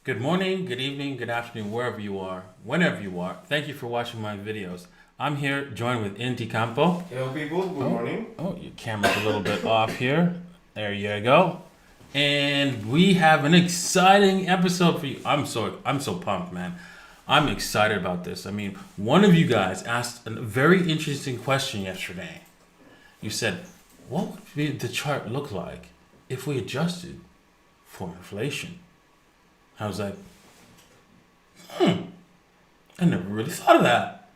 Good morning, good evening, good afternoon, wherever you are, whenever you are. Thank you for watching my videos. I'm here joined with Inti Campo. Hello people, good morning. Oh, your camera's a little bit off here. There you go. And we have an exciting episode for you. I'm so pumped, man. I'm excited about this. I mean, one of you guys asked a very interesting question yesterday. You said, what would the chart look like if we adjusted for inflation? I was like, I never really thought of that.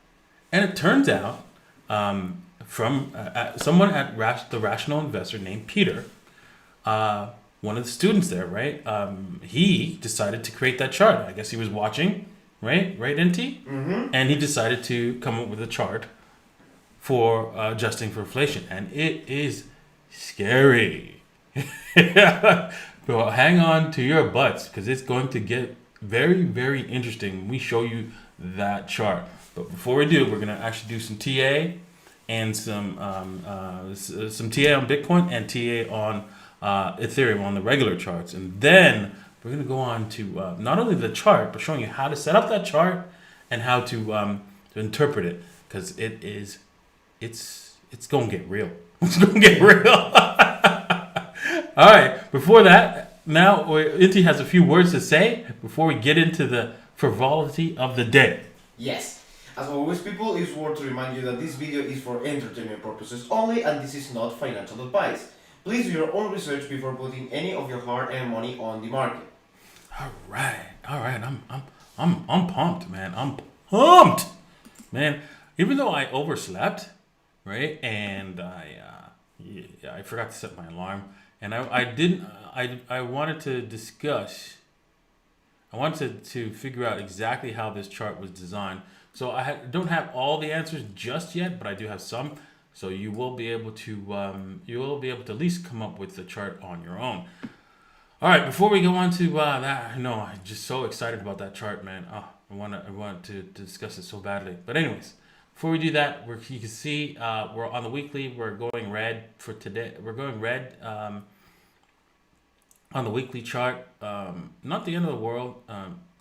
And it turns out, from someone at the Rational Investor named Peter, one of the students there, right? He decided to create that chart. I guess he was watching, right, Inti? Mm-hmm. And he decided to come up with a chart for adjusting for inflation. And it is scary. Well, hang on to your butts because it's going to get very, very interesting when we show you that chart. But before we do, we're going to actually do some TA and some TA on Bitcoin and TA on Ethereum on the regular charts. And then we're going to go on to not only the chart, but showing you how to set up that chart and how to interpret it because it's going to get real. It's going to get real. All right, before that, now Inti has a few words to say before we get into the frivolity of the day. Yes. As always people, it's worth to remind you that this video is for entertainment purposes only and this is not financial advice. Please do your own research before putting any of your hard-earned money on the market. All right. I'm pumped, man. I'm pumped, man. Even though I overslept, right, and I forgot to set my alarm. And I wanted to discuss, I wanted to figure out exactly how this chart was designed. So don't have all the answers just yet, but I do have some. So you will be able to at least come up with the chart on your own. All right, before we go on to that, I know I'm just so excited about that chart, man. Oh, I want to discuss it so badly. But anyways, before we do that, you can see we're on the weekly. We're going red for today. We're going red on the weekly chart. Not the end of the world.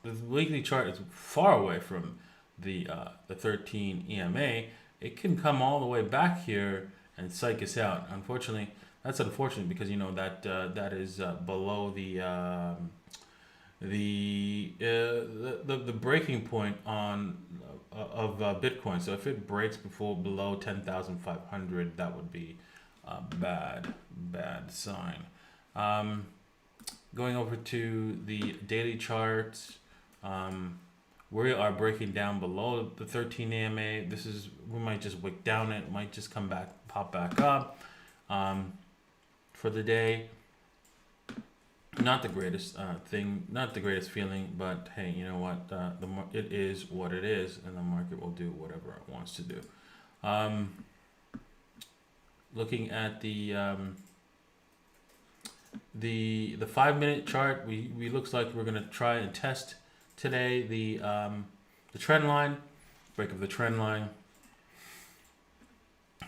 The weekly chart is far away from the 13 EMA. It can come all the way back here and psych us out. Unfortunately, that's unfortunate because that is below the breaking point of Bitcoin. So if it breaks below 10,500, that would be a bad sign. Going over to the daily charts, we are breaking down below the 13 AMA. We might just wick down it, might just pop back up for the day. Not the greatest not the greatest feeling, but hey, you know what? It is what it is, and the market will do whatever it wants to do. Looking at the 5-minute chart, we looks like we're gonna try and test today the trend line, break of the trend line.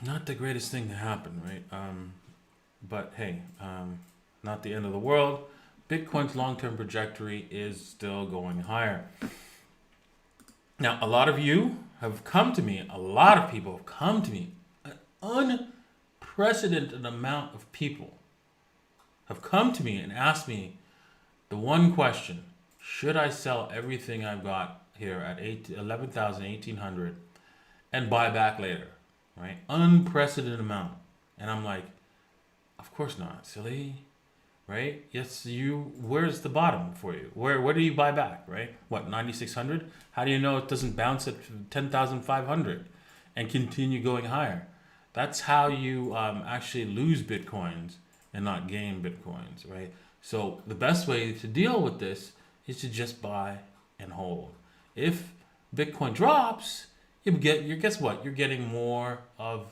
Not the greatest thing to happen, right? But hey, not the end of the world. Bitcoin's long-term trajectory is still going higher. Now, a lot of you have come to me. A lot of people have come to me. An unprecedented amount of people have come to me and asked me the one question: should I sell everything I've got here at 11,000, 1,800 and buy back later? Right? Unprecedented amount. And I'm like, of course not, silly. Right? Yes, where's the bottom for you? Where do you buy back, right? What, 9,600? How do you know it doesn't bounce at 10,500 and continue going higher? That's how you actually lose Bitcoins and not gain Bitcoins, right? So the best way to deal with this is to just buy and hold. If Bitcoin drops, guess what? You're getting more of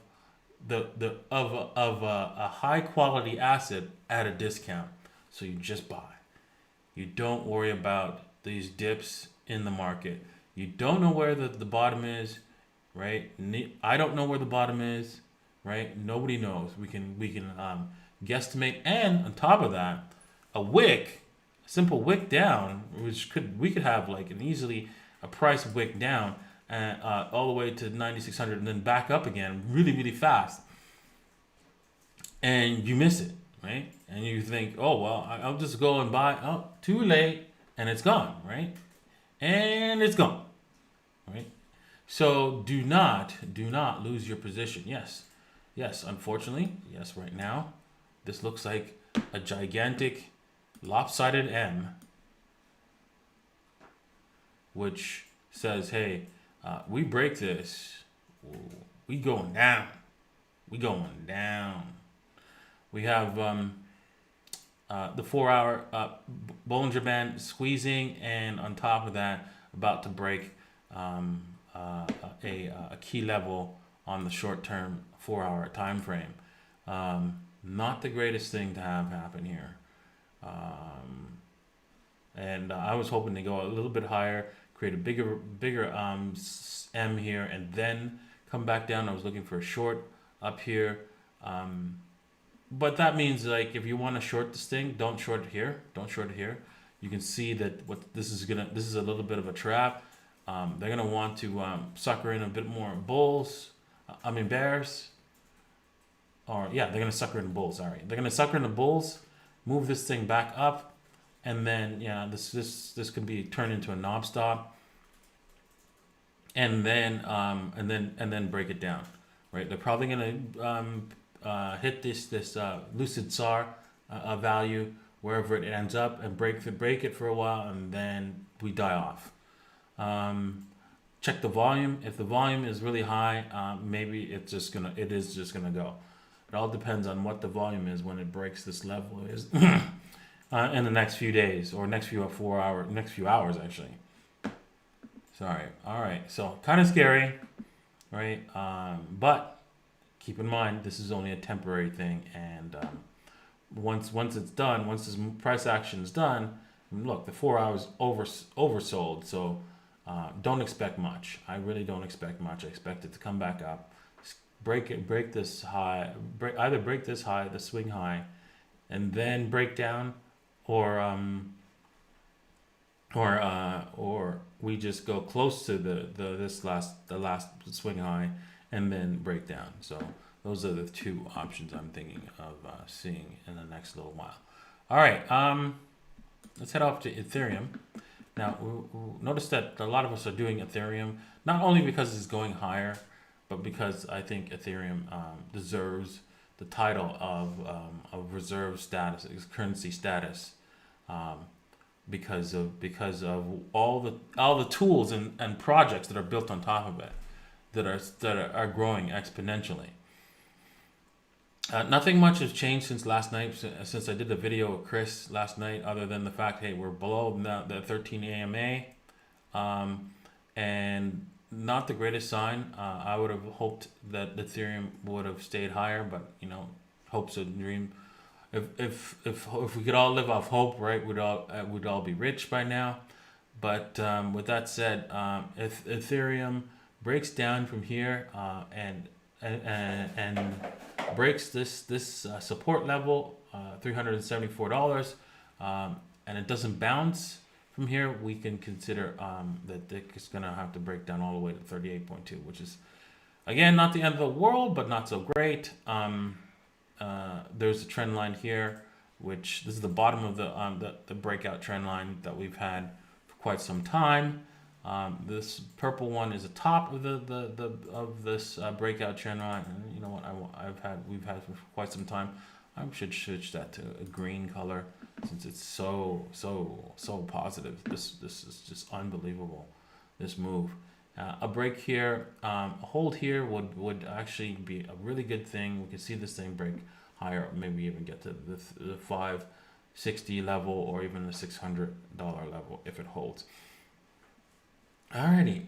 a high quality asset at a discount. So you just buy. You don't worry about these dips in the market. You don't know where the bottom is, right? I don't know where the bottom is, right? Nobody knows. We can guesstimate, and on top of that, a wick simple wick down, which we could have like an easily a price wick down and all the way to 9,600 and then back up again really, really fast. And you miss it, right? And you think, oh, well, I'll just go and buy. Oh, too late. And it's gone, right? And it's gone, right? So do not lose your position. Yes, unfortunately, yes, right now, this looks like a gigantic lopsided M, which says, hey, we break this, we going down. We going down. We have the 4-hour Bollinger Band squeezing, and on top of that, about to break a key level on the short-term 4-hour time frame. Not the greatest thing to have happen here. And I was hoping to go a little bit higher, create a bigger M here, and then come back down. I was looking for a short up here. But that means, like, if you want to short this thing, don't short it here. Don't short it here. You can see that this is a little bit of a trap. They're gonna want to sucker in a bit more bears. Or yeah, they're gonna sucker in bulls. Sorry, they're gonna sucker in the bulls, move this thing back up, and then this could be turned into a knob stop, and then break it down. Right, they're probably gonna hit this lucid SAR value wherever it ends up and break it for a while, and then we die off. Check the volume. If the volume is really high, maybe it is just gonna go. It all depends on what the volume is when it breaks this level is in the next few days or next few hours actually. Sorry. All right. So kind of scary, right? But keep in mind this is only a temporary thing, and once it's done, once this price action is done, look, the 4 hours oversold. So don't expect much. I really don't expect much. I expect it to come back up, break this high, either break this high, the swing high, and then break down, or we just go close to the last swing high and then break down. So those are the two options I'm thinking of seeing in the next little while. All right, let's head off to Ethereum. Now, notice that a lot of us are doing Ethereum, not only because it's going higher, but because I think Ethereum deserves the title of reserve status, currency status, because of all the tools and projects that are built on top of it, that are growing exponentially. Nothing much has changed since last night, since I did the video with Chris last night, other than the fact, hey, we're below the 13 AMA, and not the greatest sign. I would have hoped that Ethereum would have stayed higher, but hope's a dream. If we could all live off hope, right, we'd all be rich by now. But with that said, if Ethereum breaks down from here and breaks this support level, $374, and it doesn't bounce from here, we can consider that it's going to have to break down all the way to 38.2, which is, again, not the end of the world, but not so great. There's a trend line here, which this is the bottom of the breakout trend line that we've had for quite some time. This purple one is the top of this breakout trend line. And you know what? We've had for quite some time. I should switch that to a green color, since it's so positive. This is just unbelievable. This move, a break here, a hold here would actually be a really good thing. We could see this thing break higher, maybe even get to the 560 level or even the $600 level if it holds. Alrighty,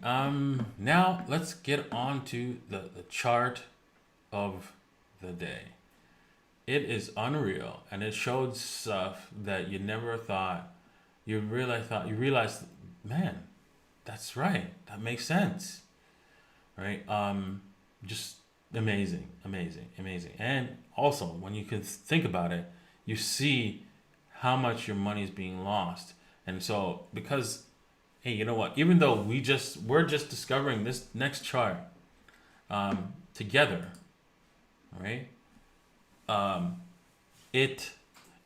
now let's get on to the chart of the day. It is unreal, and it showed stuff that you never thought you realized, man, that's right, that makes sense, right? Just amazing. And also, when you can think about it, you see how much your money is being lost. And so, because, hey, you know what? Even though we're just discovering this next chart together, right? It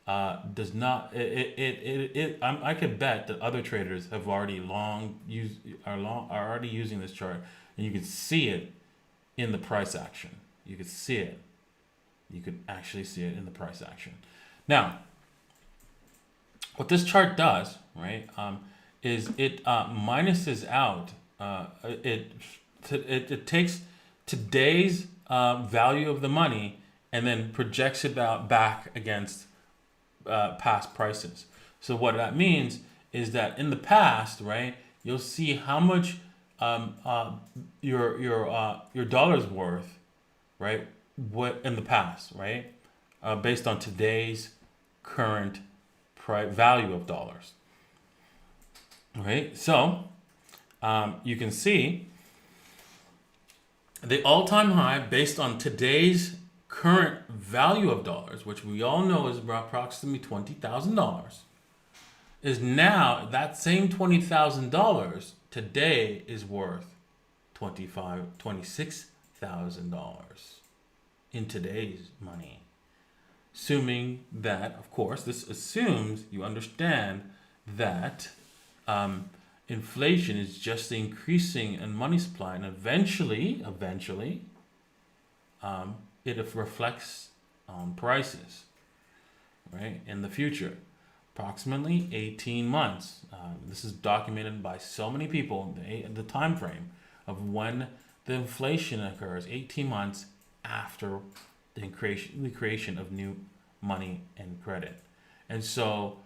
does not. I could bet that other traders have already are already using this chart, and you can see it in the price action. You could see it. You could actually see it in the price action. Now, what this chart does, right, is it minuses out. It takes today's value of the money and then projects it out back against past prices. So what that means is that in the past, right, you'll see how much your dollar's worth, right, what in the past, right, based on today's current value of dollars, right? So you can see the all-time high based on today's current value of dollars, which we all know is approximately $20,000, is now that same $20,000 today is worth $26,000 in today's money. Assuming that, of course, this assumes you understand that inflation is just increasing in money supply, and eventually, it reflects on prices, right, in the future. Approximately 18 months. This is documented by so many people, the time frame of when the inflation occurs, 18 months after the creation of new money and credit. And so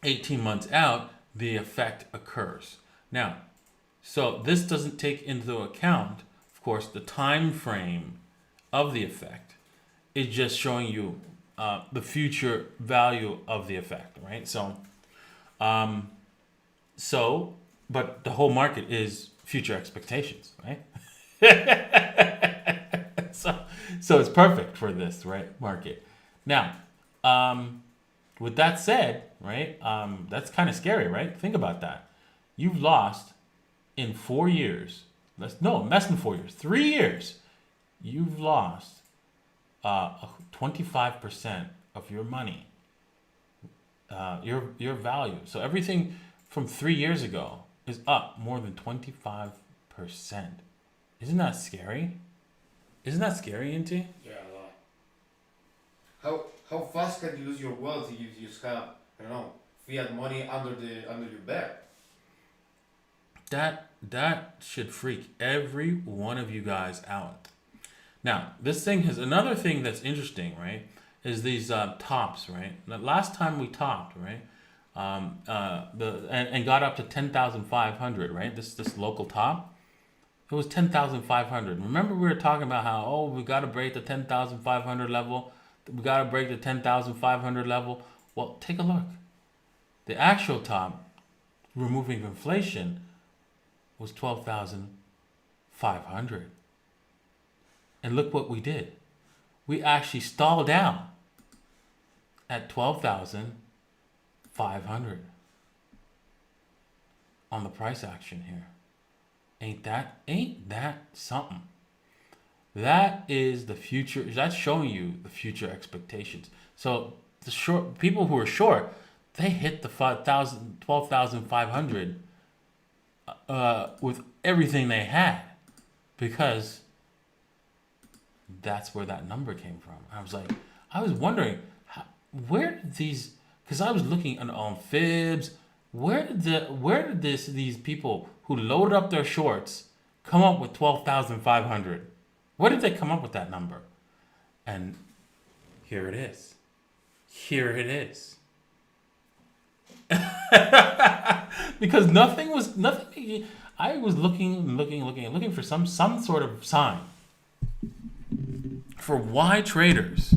18 months out, the effect occurs. Now, so this doesn't take into account, of course, the time frame of the effect. It's just showing you the future value of the effect, right? But the whole market is future expectations, right? So it's perfect for this, right, market. Now, with that said, right, that's kind of scary, right? Think about that. You've lost in 4 years, less than 4 years, 3 years, you've lost 25% of your money, your value. So everything from 3 years ago is up more than 25%. Isn't that scary? Isn't that scary, Inti? Yeah, a lot. How fast can you lose your wealth if you just have, I don't know, fiat money under your bed? That should freak every one of you guys out. Now, this thing has another thing that's interesting, right? Is these tops, right? The last time we topped, right? And got up to 10,500, right? This local top, it was 10,500. Remember we were talking about how we got to break the 10,500 level. We got to break the 10,500 level. Well, take a look. The actual top, removing inflation, was 12,500. And look what we did. We actually stalled out at 12,500 on the price action here. Ain't that something? That is the future. That's showing you the future expectations. So the short people who are short, they hit the 12,500 with everything they had, because that's where that number came from. I was wondering where did these, because I was looking on fibs, where did these people who loaded up their shorts come up with 12,500? Where did they come up with that number? And here it is. Because nothing. I was looking for some sort of sign for why traders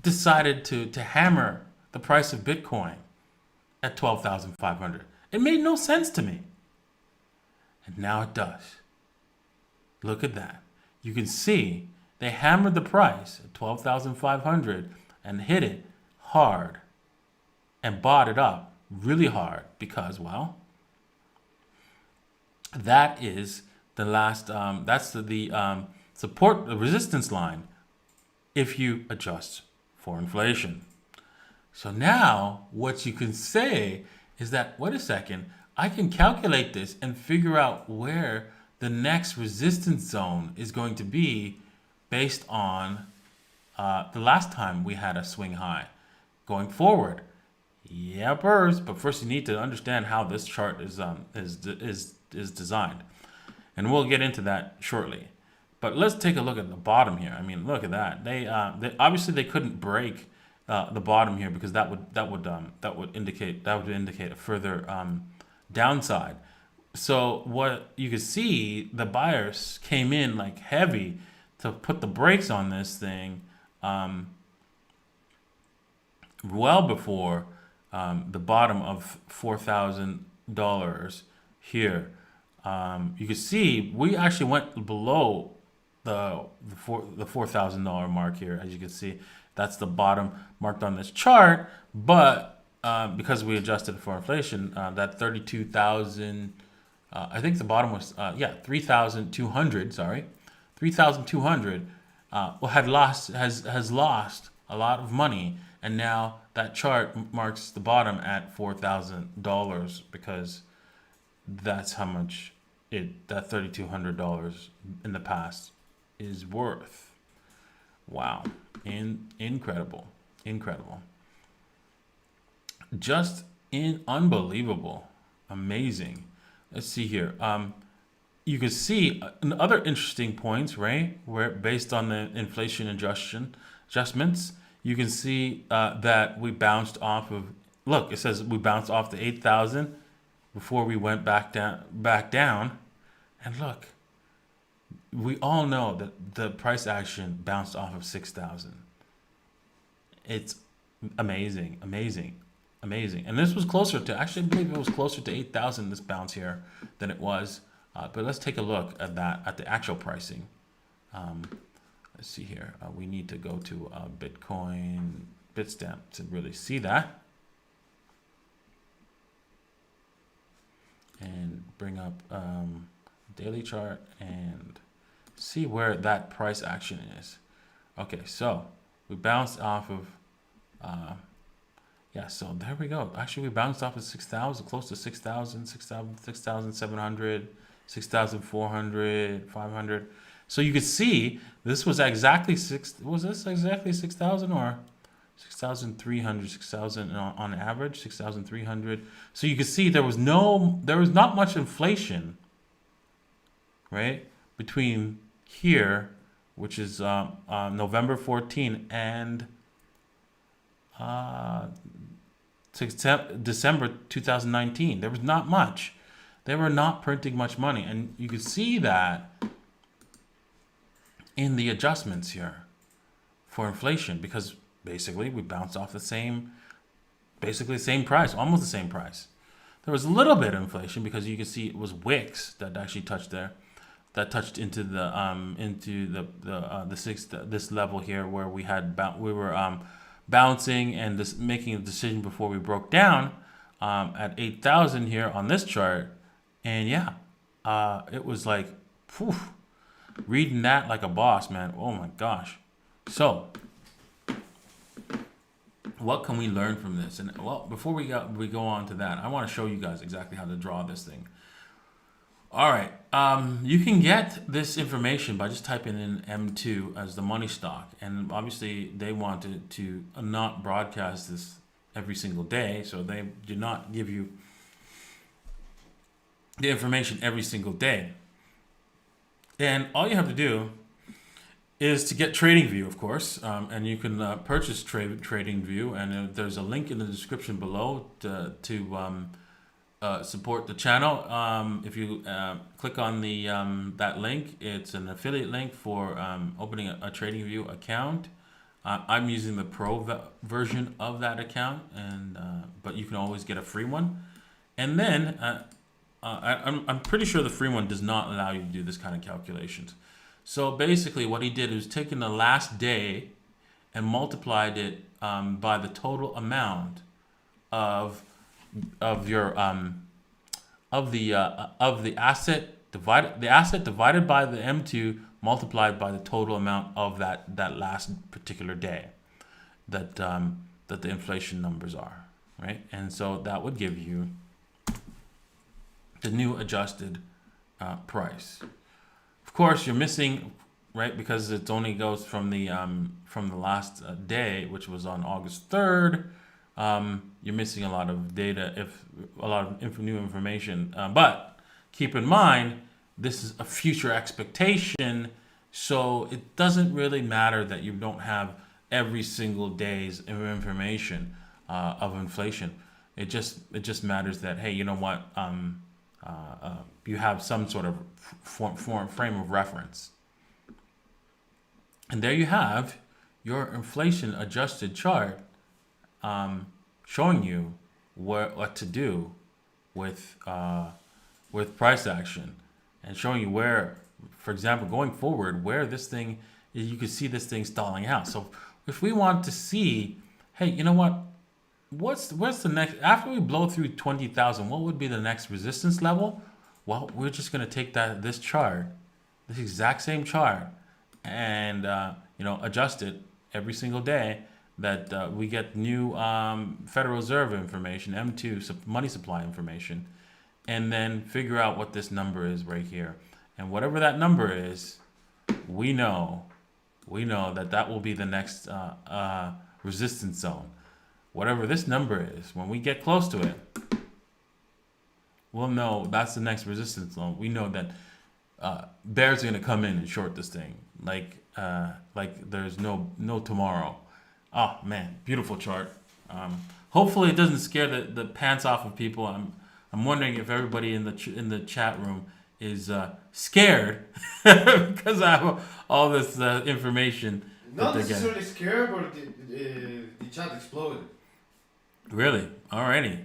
decided to hammer the price of Bitcoin at 12,500. It made no sense to me. And now it does. Look at that. You can see They hammered the price at 12,500 and hit it hard and bought it up really hard because, well, that is the last, that's the support, the resistance line if you adjust for inflation. So now what you can say is that, wait a second, I can calculate this and figure out where the next resistance zone is going to be based on the last time we had a swing high going forward. Yeah, but first you need to understand how this chart is designed, and we'll get into that shortly. But let's take a look at the bottom here. I mean, look at that. They obviously they couldn't break the bottom here because that would indicate a further downside. So what you could see, the buyers came in like heavy to put the brakes on this thing well before the bottom of $4,000 here. You can see we actually went below the $4,000 mark here. As you can see, that's the bottom marked on this chart. But because we adjusted for inflation, that 32,000, I think the bottom was 3,200. Sorry, 3,200 has lost a lot of money, and now that chart marks the bottom at $4,000 because that's how much that $3,200 in the past is worth. Wow, incredible, just unbelievable, amazing. Let's see here. You can see other interesting points, right? Where based on the inflation adjustments, you can see that we bounced off of. Look, it says we bounced off the 8,000 before we went back down, and look, we all know that the price action bounced off of 6,000. It's amazing. And this was closer to, actually I believe it was closer to 8,000, this bounce here, than it was. But let's take a look at that, at the actual pricing. Let's see here. We need to go to Bitcoin Bitstamp to really see that. And bring up daily chart and see where that price action is. Okay, so we bounced off of, so there we go. Actually, we bounced off of 6,000, close to 6,000, 6,700, 6,400, 500. So you could see this was exactly 6,000 or 6,300, 6,000 on average, 6,300. So you can see there was not much inflation, right, between here, which is November 14 and December 2019. There was not much. They were not printing much money, and you could see that in the adjustments here for inflation, because basically we bounced off the same price, almost the same price. There was a little bit of inflation because you can see it was wicks that actually touched there, that touched into this level here where we were bouncing and making a decision before we broke down at 8,000 here on this chart. And it was like, whew, reading that like a boss, man. Oh my gosh. So what can we learn from this? And well, before we go on to that, I want to show you guys exactly how to draw this thing. All right, you can get this information by just typing in M2 as the money stock, and obviously they wanted to not broadcast this every single day, so they do not give you the information every single day. And all you have to do is to get TradingView, of course, and you can purchase TradingView, and there's a link in the description below to support the channel. If you click on the that link, it's an affiliate link for opening a TradingView account. I'm using the pro version of that account, and but you can always get a free one. And then I'm pretty sure the free one does not allow you to do this kind of calculations. So basically, what he did was taking the last day and multiplied it by the total amount of your of the asset divided by the M2 multiplied by the total amount of that last particular day that that the inflation numbers are, right? And so that would give you the new adjusted price. Of course, you're missing, right, because it only goes from the last day, which was on August 3rd. You're missing a lot of data, if a lot of new information. But keep in mind, this is a future expectation, so it doesn't really matter that you don't have every single day's information of inflation. It just matters that, hey, you know what? You have some sort of frame of reference. And there you have your inflation adjusted chart showing you what to do with price action, and showing you where, for example, going forward, where this thing, you can see this thing stalling out. So if we want to see, hey, you know what? What's the next, after we blow through 20,000, what would be the next resistance level? Well, we're just going to take this chart, this exact same chart, and adjust it every single day that we get new Federal Reserve information, M2 money supply information, and then figure out what this number is right here. And whatever that number is, we know that will be the next resistance zone. Whatever this number is, when we get close to it, we'll know that's the next resistance zone. We know that bears are going to come in and short this thing like there's no tomorrow. Oh man, beautiful chart. Hopefully it doesn't scare the pants off of people. I'm wondering if everybody in the chat room is scared because I have all this information. Not necessarily scared, but the chat exploded. Really? Alrighty.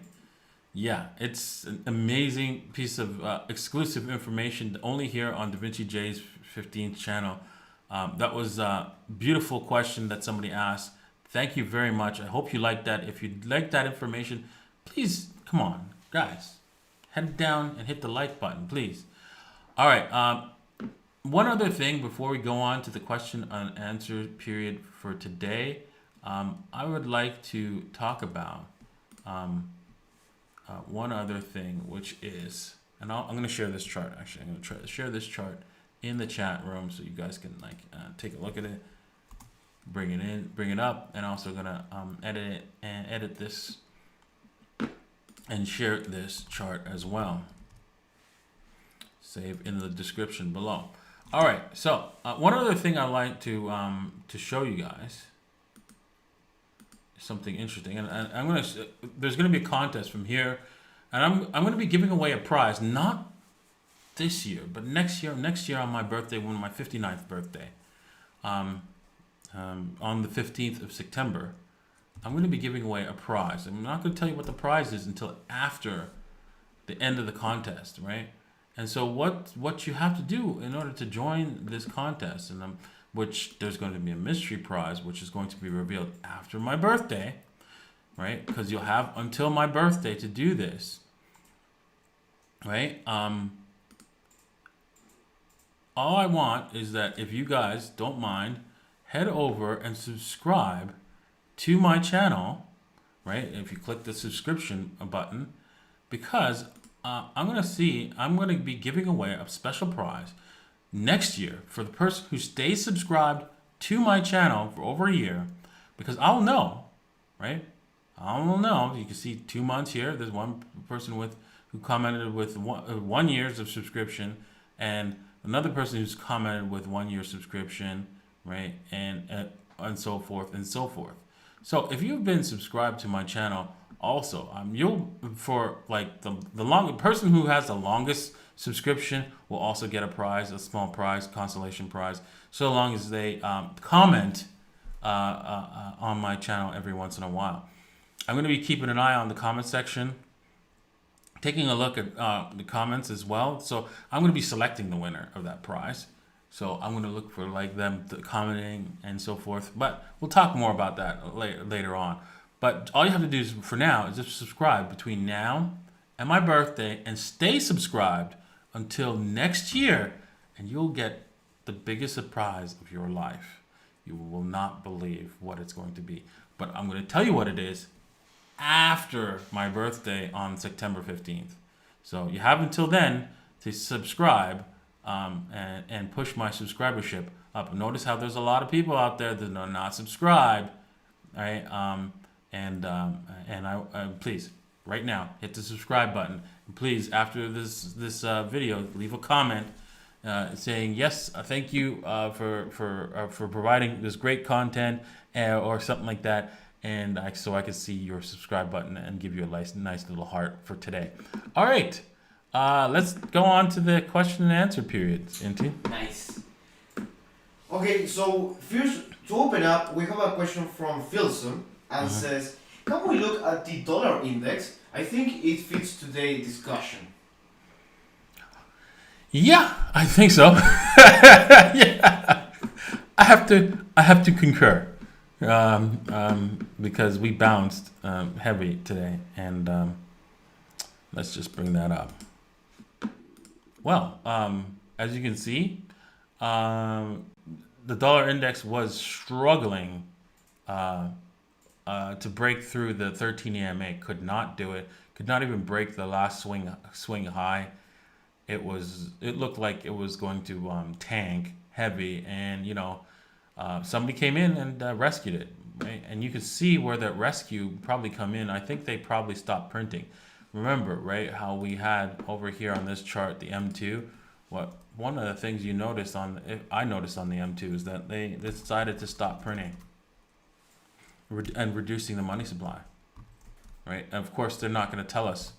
Yeah, it's an amazing piece of exclusive information only here on Davinci J's 15th channel. That was a beautiful question that somebody asked. Thank you very much. I hope you liked that. If you like that information, please, come on, guys. Head down and hit the like button, please. All right. One other thing before we go on to the question and answer period for today, I would like to talk about one other thing, which is, and I'm going to share this chart. Actually, I'm going to try to share this chart in the chat room so you guys can take a look at it, bring it up, and also going to edit this and share this chart as well. Save in the description below. All right. So one other thing I'd like to show you guys. Something interesting, and there's gonna be a contest from here, and I'm gonna be giving away a prize, not this year, but next year on my birthday, when my 59th birthday, on the 15th of September, I'm gonna be giving away a prize. I'm not gonna tell you what the prize is until after the end of the contest, right? And so what you have to do in order to join this contest, and which there's going to be a mystery prize, which is going to be revealed after my birthday, right? Because you'll have until my birthday to do this, right? All I want is that if you guys don't mind, head over and subscribe to my channel, right? If you click the subscription button, because I'm going to be giving away a special prize next year for the person who stays subscribed to my channel for over a year, because I'll know, right? I'll know. You can see 2 months here. There's one person who commented with 1 year's of subscription, and another person who's commented with 1 year subscription, right? And so forth and so forth. So if you've been subscribed to my channel, also, you'll, for like the person who has the longest subscription will also get a prize, a small prize, consolation prize, so long as they comment on my channel every once in a while. I'm going to be keeping an eye on the comment section, taking a look at the comments as well. So I'm going to be selecting the winner of that prize. So I'm gonna look for like them commenting and so forth. But we'll talk more about that later on. But all you have to do is, for now, is just subscribe between now and my birthday, and stay subscribed until next year, and you'll get the biggest surprise of your life. You will not believe what it's going to be. But I'm going to tell you what it is after my birthday on September 15th. So you have until then to subscribe, and push my subscribership up. Notice how there's a lot of people out there that are not subscribed, right? Please, right now, hit the subscribe button. And please, after this video, leave a comment saying yes, thank you for providing this great content, or something like that, and so I can see your subscribe button and give you a nice little heart for today. All right, let's go on to the question and answer period, Inti. Nice. Okay, so first, to open up, we have a question from Philson, and says, can we look at the dollar index? I think it fits today's discussion. Yeah, I think so. Yeah, I have to concur, because we bounced heavy today, and let's just bring that up. Well, as you can see, the dollar index was struggling to break through the 13 EMA. Could not do it. Could not even break the last swing high. It looked like it was going to tank heavy, and somebody came in and rescued it, right? And you could see where that rescue probably come in. I think they probably stopped printing. Remember, right, how we had over here on this chart the M2. One of the things I noticed on the M2 is that they decided to stop printing and reducing the money supply, right? And of course, they're not going to tell us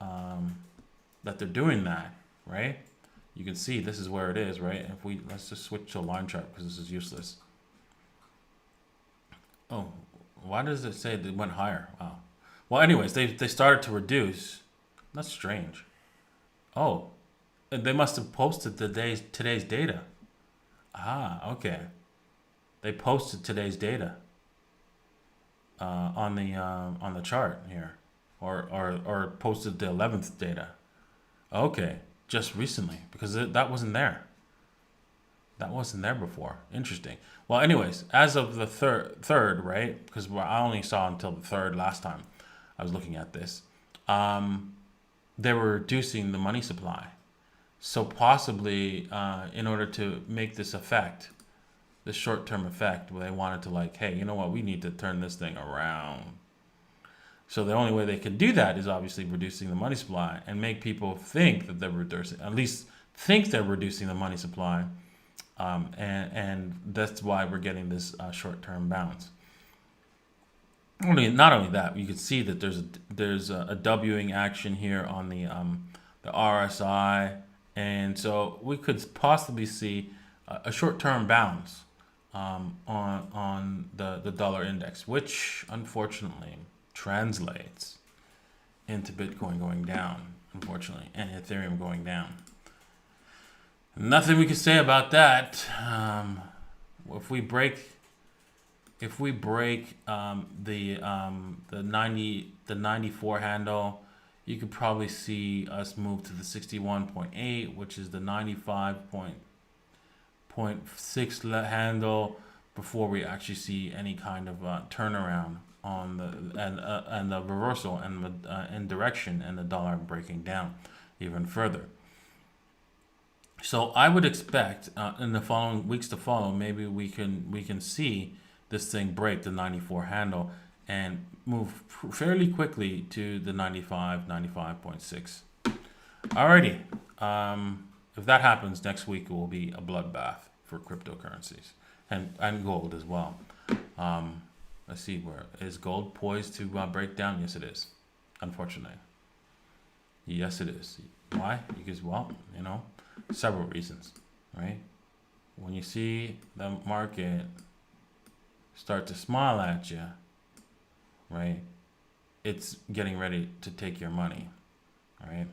that they're doing that, right? You can see this is where it is, right? Let's just switch to a line chart because this is useless. Oh, why does it say they went higher? Wow. Well, anyways, they started to reduce. That's strange. Oh, they must have posted today's data. Ah, okay. They posted today's data on the chart here, or posted the 11th data. Okay, just recently, because that wasn't there. That wasn't there before. Interesting. Well, anyways, as of the third, right? Because I only saw until the third last time I was looking at this. They were reducing the money supply. So possibly, in order to make this effect, this short-term effect, where they wanted to hey, you know what? We need to turn this thing around. So the only way they can do that is obviously reducing the money supply and make people think that they're reducing, at least think they're reducing the money supply, and that's why we're getting this short-term bounce. Not only that, you can see that there's a Wing action here on the RSI, and so we could possibly see a short-term bounce on the dollar index, which unfortunately translates into Bitcoin going down, unfortunately, and Ethereum going down. Nothing we can say about that. If we break the 94 handle, you could probably see us move to the 61.8, which is the 95.6 handle, before we actually see any kind of turnaround on the reversal and direction, and the dollar breaking down even further. So I would expect in the following weeks to follow, maybe we can see this thing break the 94 handle and move fairly quickly to the 95.6. Alrighty, if that happens next week, it will be a bloodbath for cryptocurrencies and gold as well. Let's see, where is gold poised to break down? Yes, it is. Unfortunately, yes, it is. Why? Because, well, several reasons, right? When you see the market start to smile at you, right, it's getting ready to take your money, right?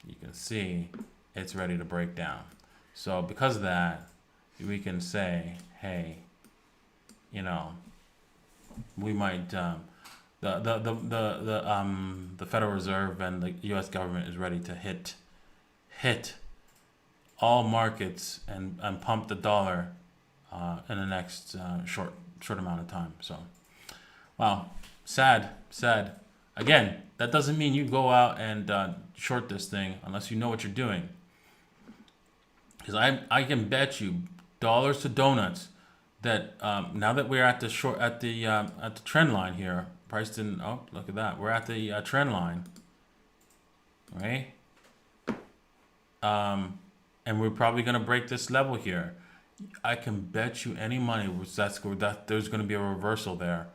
You can see it's ready to break down. So because of that, we can say, hey, you know, we might the Federal Reserve and the U.S. government is ready to hit all markets and pump the dollar in the next short amount of time. So, wow, sad. Again, that doesn't mean you go out and short this thing unless you know what you're doing. Because I can bet you dollars to donuts that now that we're at the trend line here, priced in. Oh, look at that. We're at the trend line, right? And we're probably gonna break this level here. I can bet you any money that there's gonna be a reversal there,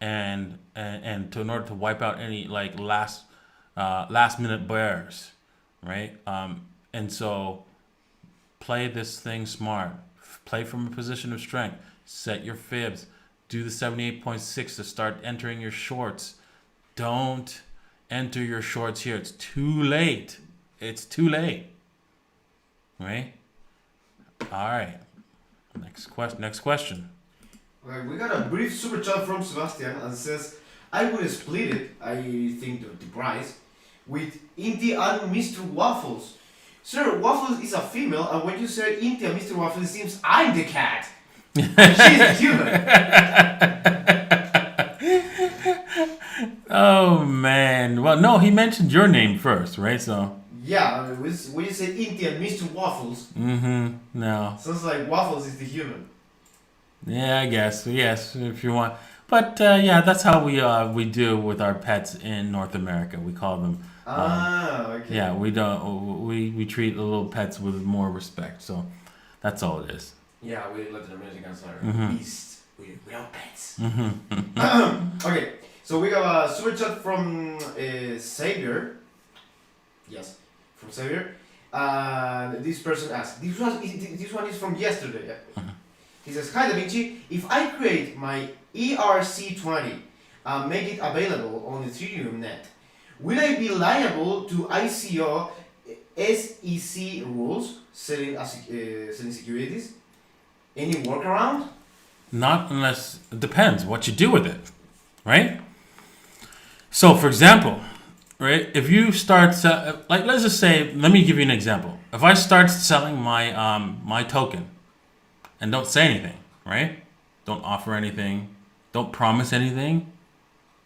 and in order to wipe out any like last minute bears, right? And so play this thing smart. Play from a position of strength. Set your fibs. Do the 78.6 to start entering your shorts. Don't enter your shorts here. It's too late. It's too late. Right? All right. Next question. Okay, we got a brief super chat from Sebastian and says, I would split it, I think the price, with Inti and Mr. Waffles. Sir, Waffles is a female, and when you say Inti and Mr. Waffles, it seems I'm the cat. And she's the human. Oh, man. Well, no, he mentioned your name first, right? So. Yeah, when you say Inti and Mr. Waffles, no. sounds like Waffles is the human. Yeah, I guess. Yes, if you want. But yeah, that's how we do with our pets in North America. We call them. Okay. Yeah, we don't. We treat the little pets with more respect. So that's all it is. Yeah, we Latin Americans are beasts. We are pets. Okay, so we have a super chat from Xavier. Yes, from Xavier. This person asked. This one is from yesterday. He says, "Hi Davinci, if I create my ERC20 and make it available on Ethereum net, will I be liable to ICO SEC rules selling securities? Any workaround?" Not unless it depends what you do with it, right? So, for example, right, if you start like let's just say, let me give you an example. If I start selling my token and don't say anything, right? Don't offer anything, don't promise anything,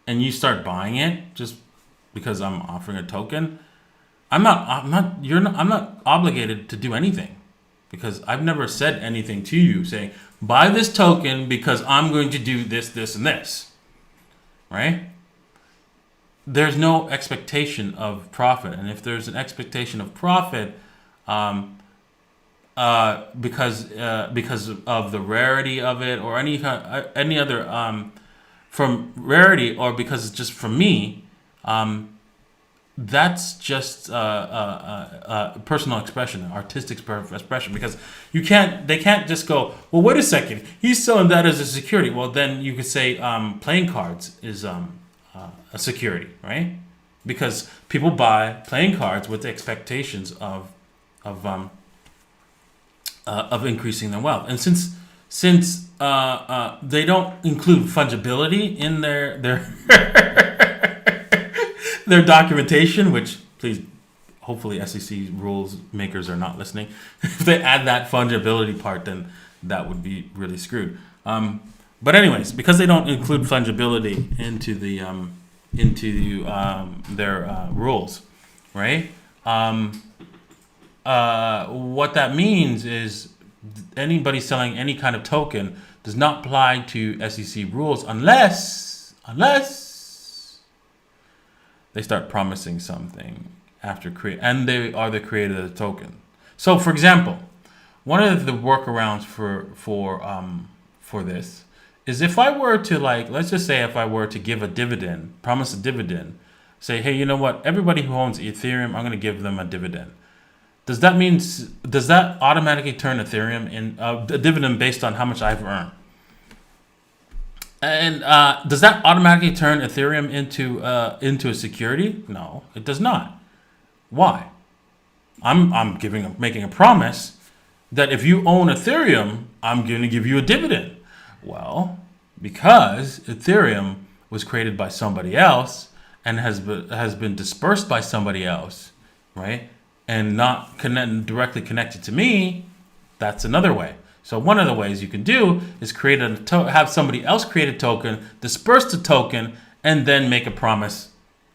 and you start buying it just because I'm offering a token, I'm not obligated to do anything because I've never said anything to you saying buy this token because I'm going to do this, this, and this, right? There's no expectation of profit, and if there's an expectation of profit, because of the rarity of it or any other from rarity or because it's just from me, that's just personal expression, artistic expression, because they can't just go, well, wait a second, he's selling that as a security. Well, then you could say playing cards is a security, right? Because people buy playing cards with the expectations of increasing their wealth, and since they don't include fungibility in their their documentation, which please, hopefully SEC rules makers are not listening. If they add that fungibility part, then that would be really screwed. But anyways, because they don't include fungibility into their rules, right? What that means is anybody selling any kind of token does not apply to SEC rules unless they start promising something after and they are the creator of the token. So, for example, one of the workarounds for this is if I were to, like, let's just say if I were to give a dividend, promise a dividend, say, hey, you know what? Everybody who owns Ethereum, I'm going to give them a dividend. Does that automatically turn Ethereum in a dividend based on how much I've earned? And does that automatically turn Ethereum into a security? No, it does not. Why? I'm making a promise that if you own Ethereum, I'm going to give you a dividend. Well, because Ethereum was created by somebody else and has been dispersed by somebody else, right? And not directly connected to me, that's another way. So one of the ways you can do is have somebody else create a token, disperse the token, and then make a promise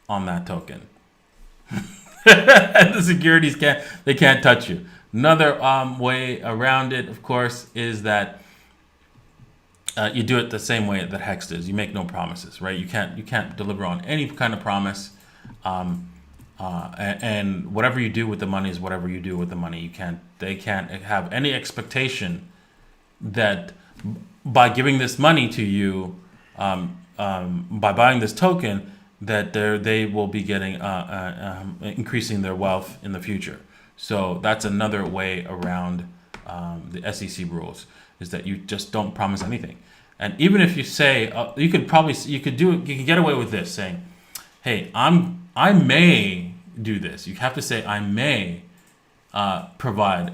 on that token. And the securities can't touch you. Another way around it, of course, is that you do it the same way that Hex does. You make no promises, right? You can't deliver on any kind of promise. And whatever you do with the money is whatever you do with the money. They can't have any expectation that by giving this money to you, by buying this token, that they will be getting increasing their wealth in the future. So that's another way around the SEC rules, is that you just don't promise anything. And even if you say you could get away with this, saying, "Hey, I may do this." You have to say, "I may provide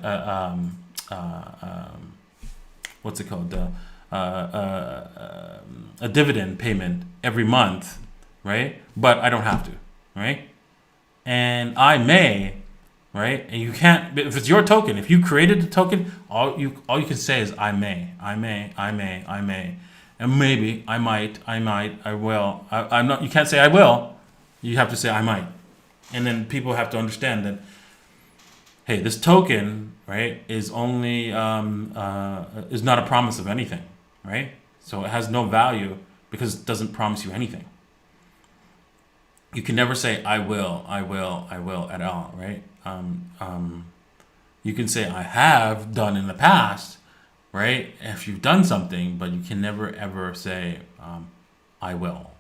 what's it called, a dividend payment every month, right? But I don't have to, right? And I may." Right? And you can't, if it's your token, if you created the token, all you can say is I may. And maybe, I might, I will. I'm not, you can't say I will. You have to say I might. And then people have to understand that, hey, this token, right, is only, is not a promise of anything, right? So it has no value because it doesn't promise you anything. You can never say I will at all, right? You can say I have done in the past, right? If you've done something, but you can never ever say I will.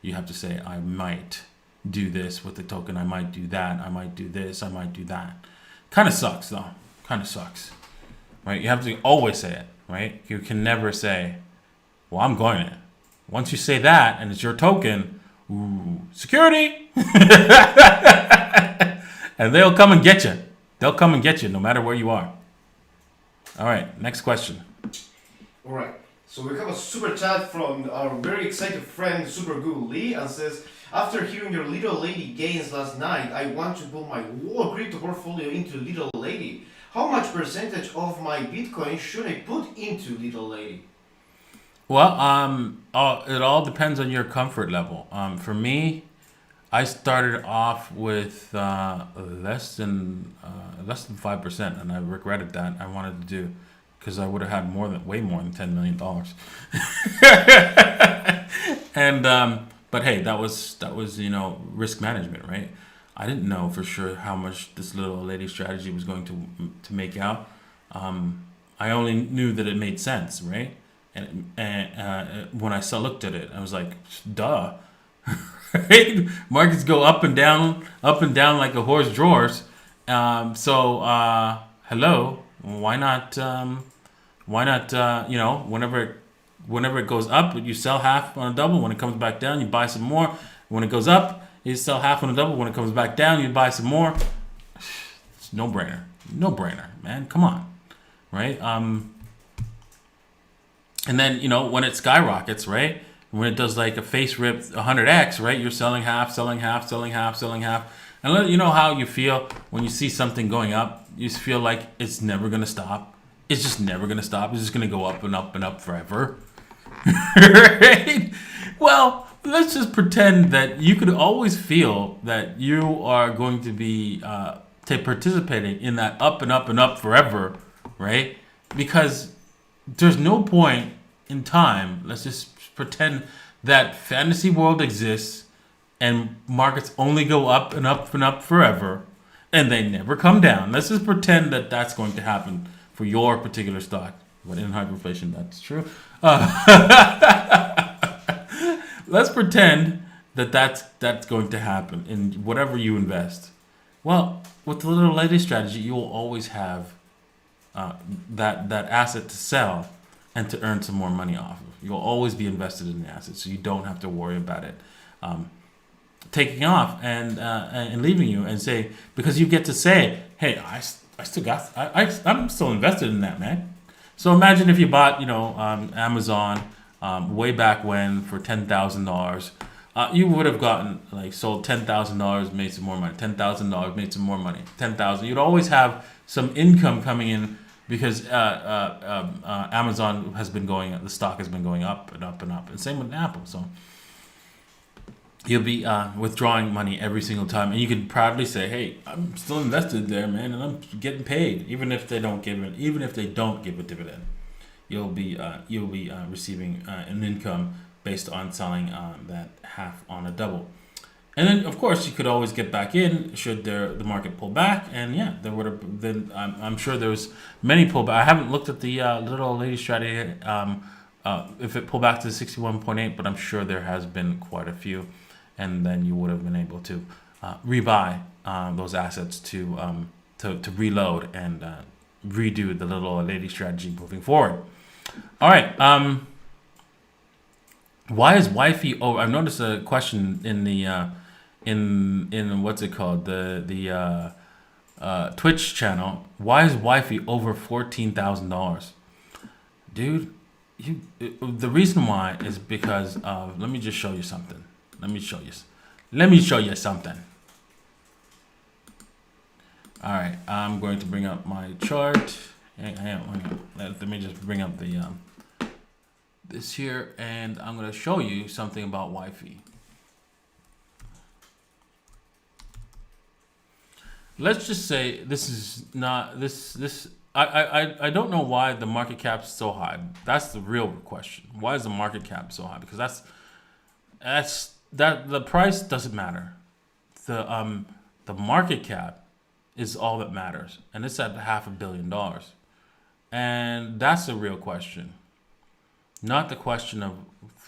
You have to say I might do this with the token. I might do that. I might do this. I might do that. Kind of sucks though. Kind of sucks, right? You have to always say it, right? You can never say, well, I'm going to. Once you say that and it's your token, ooh, security. And they'll come and get you. They'll come and get you no matter where you are. All right, next question. All right. So we have a super chat from our very excited friend Super Google Lee, and says, after hearing your Little Lady gains last night, I want to put my whole crypto portfolio into Little Lady. How much percentage of my Bitcoin should I put into Little Lady? Well, it all depends on your comfort level. For me, I started off with less than 5%, and I regretted that. I wanted to do, because I would have had way more than $10 million. And but hey, that was risk management, right? I didn't know for sure how much this Little Lady strategy was going to make out. I only knew that it made sense, right? And when I looked at it, I was like, duh. Right? Markets go up and down like a horse drawers. So hello, why not? Whenever it goes up, you sell half on a double. When it comes back down, you buy some more. When it goes up, you sell half on a double. When it comes back down, you buy some more. It's no brainer, man. Come on, right? And then when it skyrockets, right? When it does like a face rip 100x, right? You're selling half. And you know how you feel when you see something going up? You just feel like it's never going to stop. It's just never going to stop. It's just going to go up and up and up forever. Right? Well, let's just pretend that you could always feel that you are going to be participating in that up and up and up forever, right? Because there's no point in time. Let's just pretend that fantasy world exists and markets only go up and up and up forever and they never come down. Let's just pretend that that's going to happen for your particular stock. But in hyperinflation, that's true. Let's pretend that that's going to happen in whatever you invest. Well, with the Little Lady strategy, you will always have that asset to sell and to earn some more money off of. You'll always be invested in the asset, so you don't have to worry about it taking off and leaving you, and say, because you get to say, hey, I still got. I'm still invested in that, man. So imagine if you bought, Amazon, way back when for $10,000. You would have gotten like sold $10,000, made some more money. $10,000, made some more money. 10,000. You'd always have some income coming in because Amazon has been going. The stock has been going up and up and up. And same with Apple. So you'll be withdrawing money every single time, and you can proudly say, "Hey, I'm still invested there, man, and I'm getting paid, even if they don't give it, even if they don't give a dividend. You'll be receiving an income based on selling that half on a double, and then of course you could always get back in should the market pull back, and yeah, there would have then I'm sure there was many pullback. I haven't looked at the little lady strategy if it pulled back to 61.8, but I'm sure there has been quite a few. And then you would have been able to rebuy those assets to reload and redo the little lady strategy moving forward. All right. Why is wifey over? I've noticed a question in the in what's it called, the Twitch channel. Why is wifey over $14,000, dude? The reason why is because of. Let me just show you something. Let me show you something. All right, I'm going to bring up my chart. Hang on. Let me just bring up the this here, and I'm going to show you something about wifey. Let's just say this is not this. I don't know why the market cap's so high. That's the real question. Why is the market cap so high? Because that the price doesn't matter. The market cap is all that matters, and it's at $500 million, and that's the real question, not the question of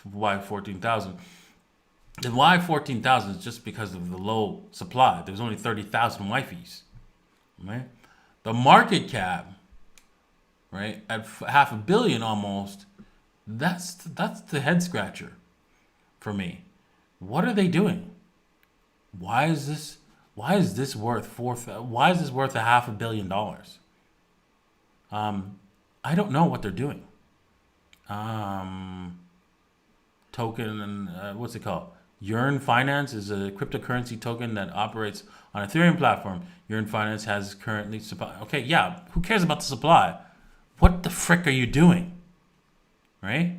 why 14,000. And why 14,000 is just because of the low supply. There's only 30,000 wifeys, right? The market cap, right, at $500 million almost. That's the head scratcher for me. What are they doing? Why is this worth $500 million? I don't know what they're doing. Token and what's it called? Yearn Finance is a cryptocurrency token that operates on Ethereum platform. Yearn Finance has currently supply. Okay, yeah, who cares about the supply? What the frick are you doing? Right?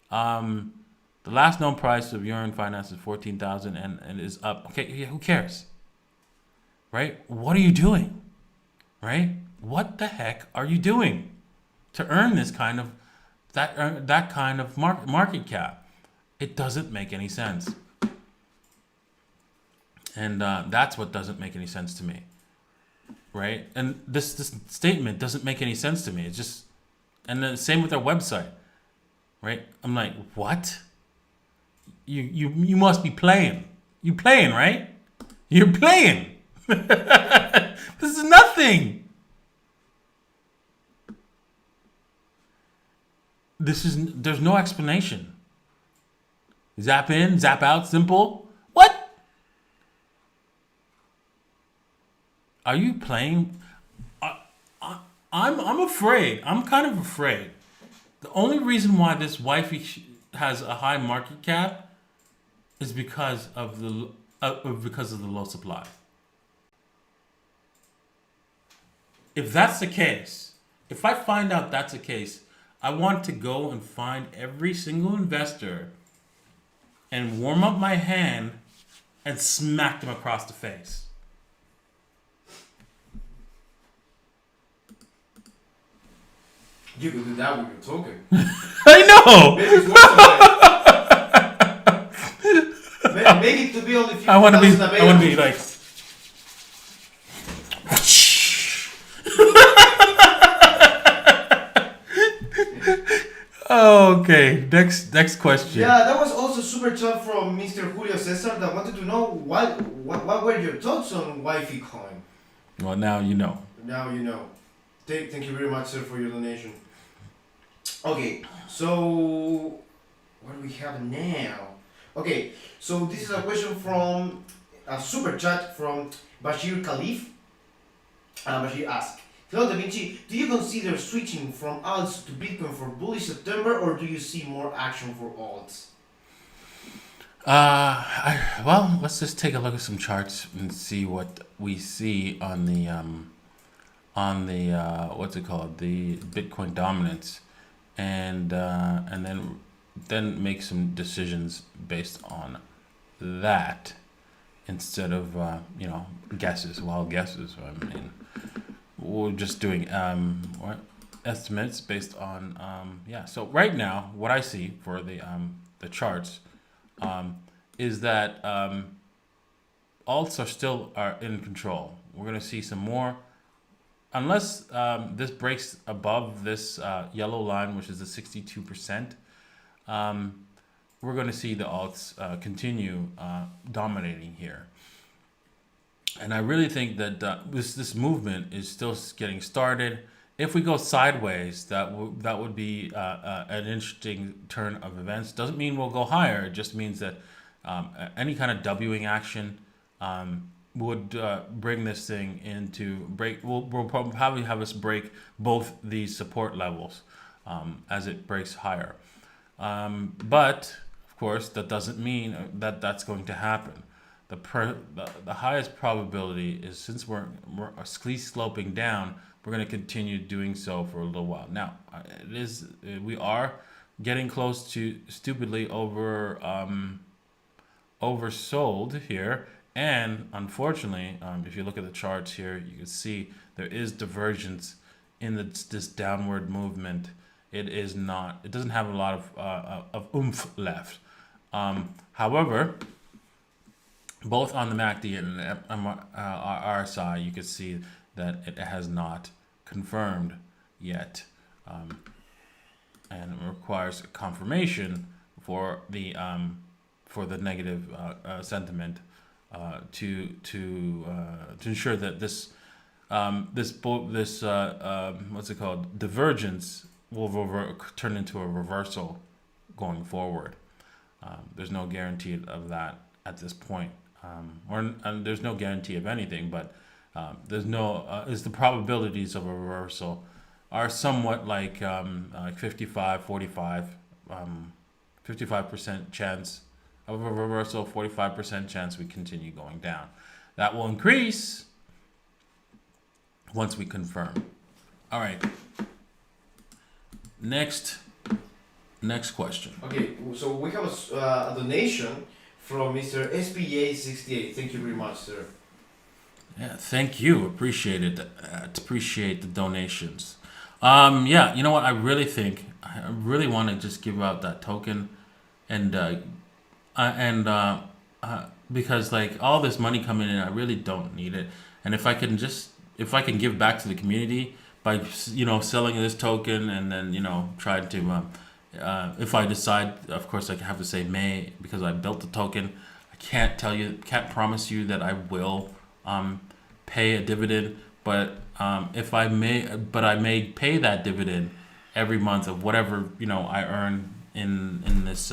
The last known price of Yearn Finance is 14,000 and is up. Okay, yeah, who cares? Right? What are you doing? Right? What the heck are you doing to earn this kind of that kind of market cap? It doesn't make any sense. And that's what doesn't make any sense to me. Right? And this statement doesn't make any sense to me. It's just, and then same with their website. Right? I'm like, what? You must be playing. You playing, right? You're playing. This is nothing. There's no explanation. Zap in, zap out, simple. What? Are you playing? I'm afraid. I'm kind of afraid. The only reason why this wifey has a high market cap is because of the low supply. If that's the case, if I find out that's the case, I want to go and find every single investor and warm up my hand and smack them across the face. You could do that with your token. I know! Make it to be only 50,000 I want to available. be like... Okay, next question. Yeah, that was also super chat from Mr. Julio Cesar that wanted to know what were your thoughts on Wifey coin. Well, now you know. Now you know. Thank you very much, sir, for your donation. Okay, so what do we have now? Okay, so this is a question from a super chat from Bashir Khalif. But he asked, hello Davinci, do you consider switching from alts to Bitcoin for bullish September, or do you see more action for alts? Well, let's just take a look at some charts and see what we see on the what's it called, the Bitcoin dominance, and then make some decisions based on that instead of wild guesses. I mean, we're just doing estimates based on So right now, what I see for the charts is that alts are in control. We're going to see some more, unless this breaks above this yellow line, which is the 62%. We're going to see the alts continue dominating here. And I really think that this movement is still getting started. If we go sideways, that would be an interesting turn of events. Doesn't mean we'll go higher. It just means that any kind of Wing action would bring this thing into break. We'll probably have us break both these support levels as it breaks higher. But of course, that doesn't mean that that's going to happen. The highest probability is, since we're sloping down, we're going to continue doing so for a little while. Now, we are getting close to stupidly oversold here, and unfortunately, if you look at the charts here, you can see there is divergence in this downward movement. It doesn't have a lot of oomph left. However, both on the MACD and RSI, you can see that it has not confirmed yet, and it requires confirmation for the negative sentiment to ensure that this what's it called, divergence will turn into a reversal going forward. There's no guarantee of that at this point, and there's no guarantee of anything, but the probabilities of a reversal are somewhat like 55, 45, 55% chance of a reversal, 45% chance we continue going down. That will increase once we confirm. All right. Next question. Okay, so we have a donation from Mr. SPA68. Thank you very much, sir. Yeah, thank you. Appreciate it. Appreciate the donations. Yeah, you know what? I really want to just give out that token, and because like all this money coming in, I really don't need it. And if I can give back to the community by selling this token, and then try to if I decide, of course I have to say may, because I built the token. I can't promise you that I will pay a dividend, but I may pay that dividend every month of whatever I earn in this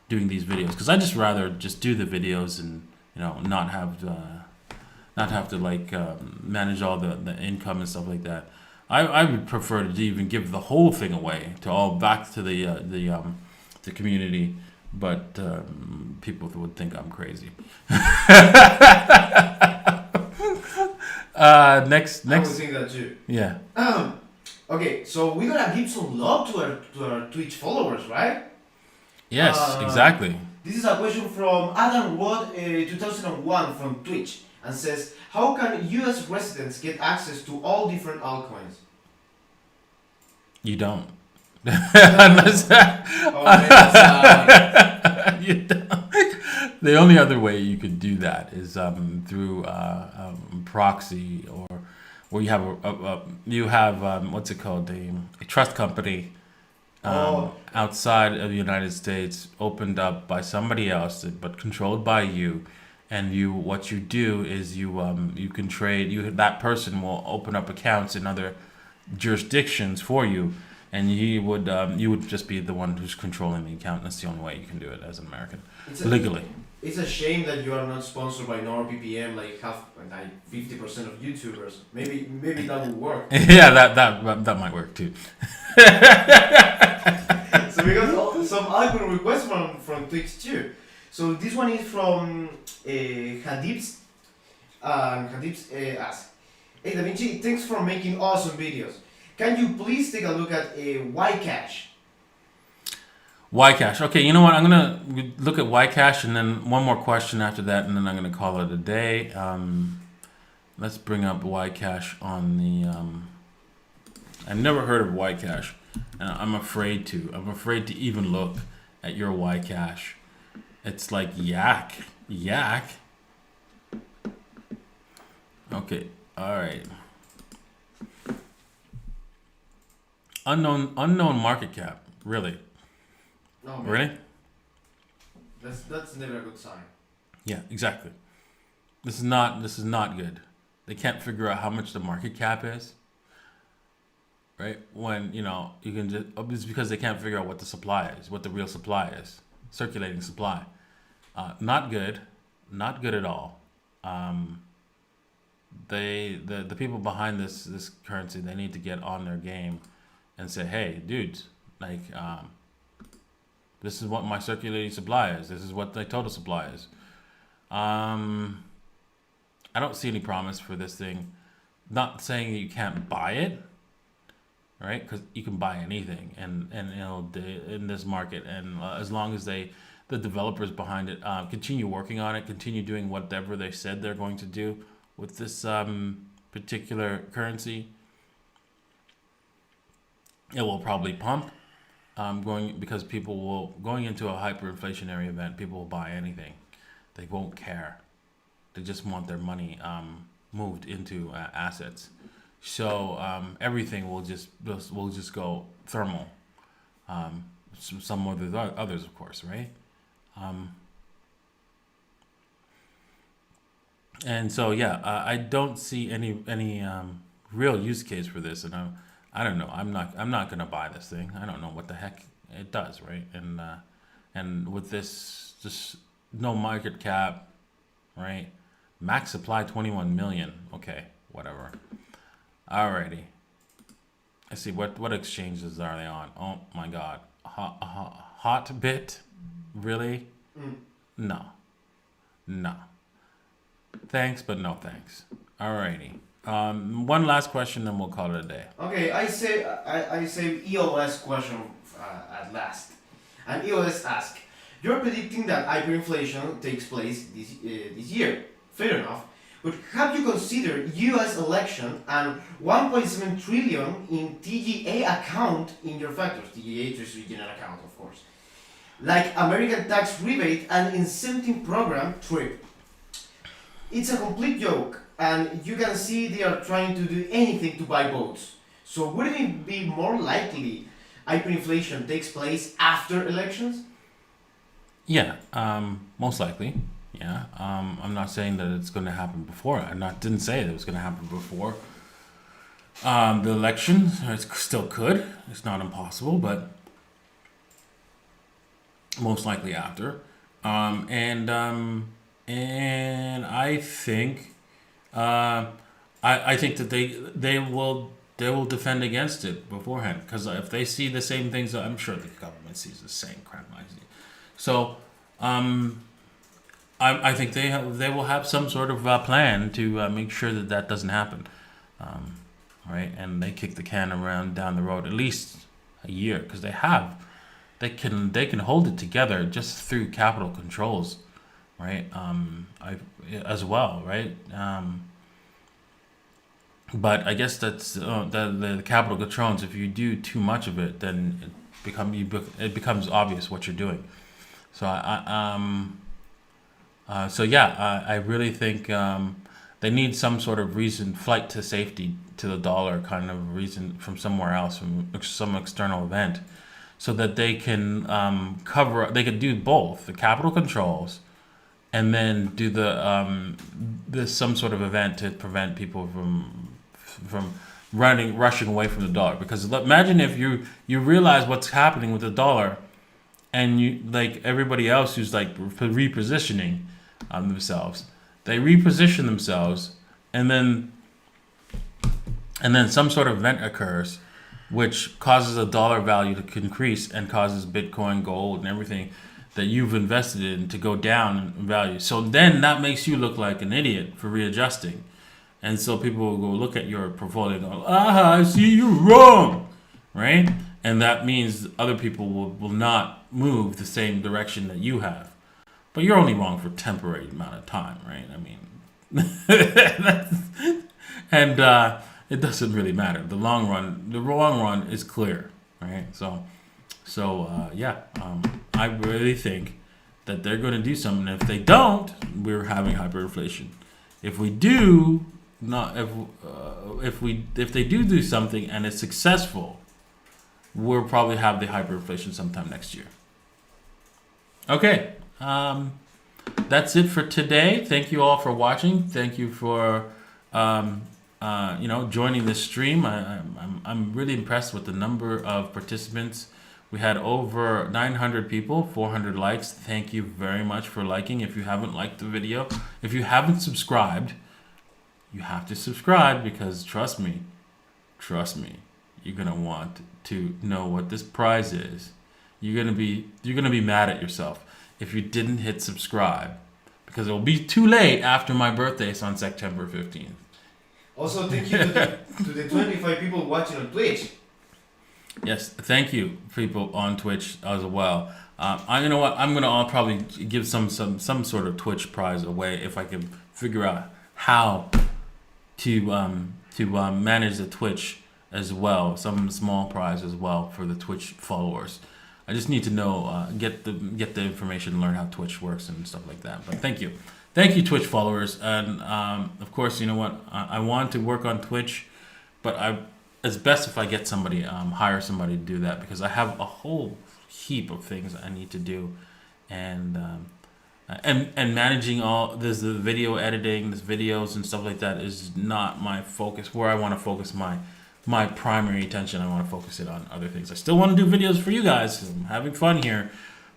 doing these videos, because I just rather just do the videos and not have to like manage all the income and stuff like that. I would prefer to even give the whole thing away back to the community, but people would think I'm crazy. Next. I would think that too. Yeah. Okay, so we gotta give some love to our Twitch followers, right? Yes, exactly. This is a question from Adam Watt 2001 from Twitch, and says, how can US residents get access to all different altcoins? You don't. Unless you don't. The only other way you could do that is through proxy, or where you have what's it called, a trust company outside of the United States, opened up by somebody else but controlled by you, and what you do is you can trade. That person will open up accounts in other jurisdictions for you, and you would just be the one who's controlling the account. That's the only way you can do it as an American, legally. It's a shame that you are not sponsored by NordVPN like 50% of YouTubers. Maybe that would work. Yeah, that might work too. So we got some icon requests from Twitch too. So this one is from Hadibs. Hadibs asks, "Hey Davinci, thanks for making awesome videos. Can you please take a look at Ycash?" Ycash. Okay, you know what? I'm gonna look at Ycash, and then one more question after that, and then I'm gonna call it a day. Let's bring up Ycash on the. I've never heard of Ycash, and I'm afraid to. I'm afraid to even look at your Ycash. It's like yak. Okay. All right. Unknown market cap. Really? No, man. Really? That's never a good sign. Yeah, exactly. This is not good. They can't figure out how much the market cap is. Right? When, you can just, it's because they can't figure out what the supply is, what the real supply is. Circulating supply. Not good. Not good at all. The people behind this currency, they need to get on their game and say, hey, dudes, like, this is what my circulating supply is. This is what the total supply is. I don't see any promise for this thing. Not saying that you can't buy it, right? Because you can buy anything, and in this market, and as long as the developers behind it continue working on it, continue doing whatever they said they're going to do with this particular currency, it will probably pump. Because going into a hyperinflationary event, people will buy anything. They won't care. They just want their money moved into assets. So everything will just go thermal. Some more than others, of course, right? And so I don't see any real use case for this, and I don't know. I'm not gonna buy this thing. I don't know what the heck it does, right? And with this just no market cap, right? Max supply 21 million. Okay, whatever. Alrighty. Let's see what exchanges are they on? Oh my God, Hotbit, really? No. Thanks, but no thanks. Alrighty. One last question, then we'll call it a day. Okay, I say EOS question at last, and EOS asks, "You're predicting that hyperinflation takes place this year. Fair enough, but have you considered U.S. election and 1.7 trillion in TGA account in your factors? TGA, Treasury General account, of course, like American tax rebate and incentive program TRIP. It's a complete joke, and you can see they are trying to do anything to buy votes. So wouldn't it be more likely hyperinflation takes place after elections?" Yeah, most likely. Yeah, I'm not saying that it's going to happen before. Didn't say that it was going to happen before the election. It still could. It's not impossible, but most likely after. And I think I think that they will defend against it beforehand, because if they see the same things, I'm sure the government sees the same crap I see. So I think they will have some sort of plan to make sure that doesn't happen, right? And they kick the can around down the road at least a year, because they can hold it together just through capital controls, right? As well, right? But I guess that's the capital controls. If you do too much of it, then it becomes obvious what you're doing. So I really think they need some sort of reason, flight to safety to the dollar kind of reason from somewhere else, from some external event, so that they can they could do both the capital controls and then do the some sort of event to prevent people from rushing away from the dollar. Because imagine if you realize what's happening with the dollar, and you like everybody else who's like repositioning themselves, they reposition themselves, and then some sort of event occurs, which causes a dollar value to increase and causes Bitcoin, gold, and everything that you've invested in to go down in value. So then that makes you look like an idiot for readjusting. And so people will go look at your portfolio and go, I see you're wrong, right? And that means other people will not move the same direction that you have. But you're only wrong for a temporary amount of time, right? I mean, and it doesn't really matter. The long run is clear, right? So I really think that they're going to do something. If they don't, we're having hyperinflation. If we do if they do something and it's successful, we'll probably have the hyperinflation sometime next year. Okay, that's it for today. Thank you all for watching. Thank you for joining this stream. I'm really impressed with the number of participants. We had over 900 people, 400 likes. Thank you very much for liking. If you haven't liked the video, if you haven't subscribed, you have to subscribe, because trust me, you're gonna want to know what this prize is. You're gonna be mad at yourself if you didn't hit subscribe, because it'll be too late after my birthday. It's on September 15th. Also, thank you to the 25 people watching on Twitch. Yes, thank you, people on Twitch as well. You know what? I'm gonna probably give some sort of Twitch prize away if I can figure out how to manage the Twitch as well. Some small prize as well for the Twitch followers. I just need to know, get the information, learn how Twitch works and stuff like that. But thank you Twitch followers. And of course, you know what? I want to work on Twitch, but it's best if I get somebody, hire somebody to do that, because I have a whole heap of things I need to do, and managing all this, the video editing, this videos and stuff like that is not my focus. Where I want to focus my primary attention, I want to focus it on other things. I still want to do videos for you guys. I'm having fun here,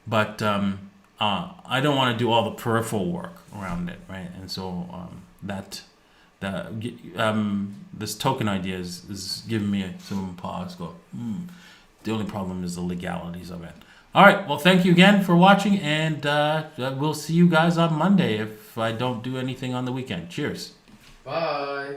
but I don't want to do all the peripheral work around it, right? And so this token idea is giving me some pause. The only problem is the legalities of it. All right. Well, thank you again for watching, and we'll see you guys on Monday if I don't do anything on the weekend. Cheers. Bye.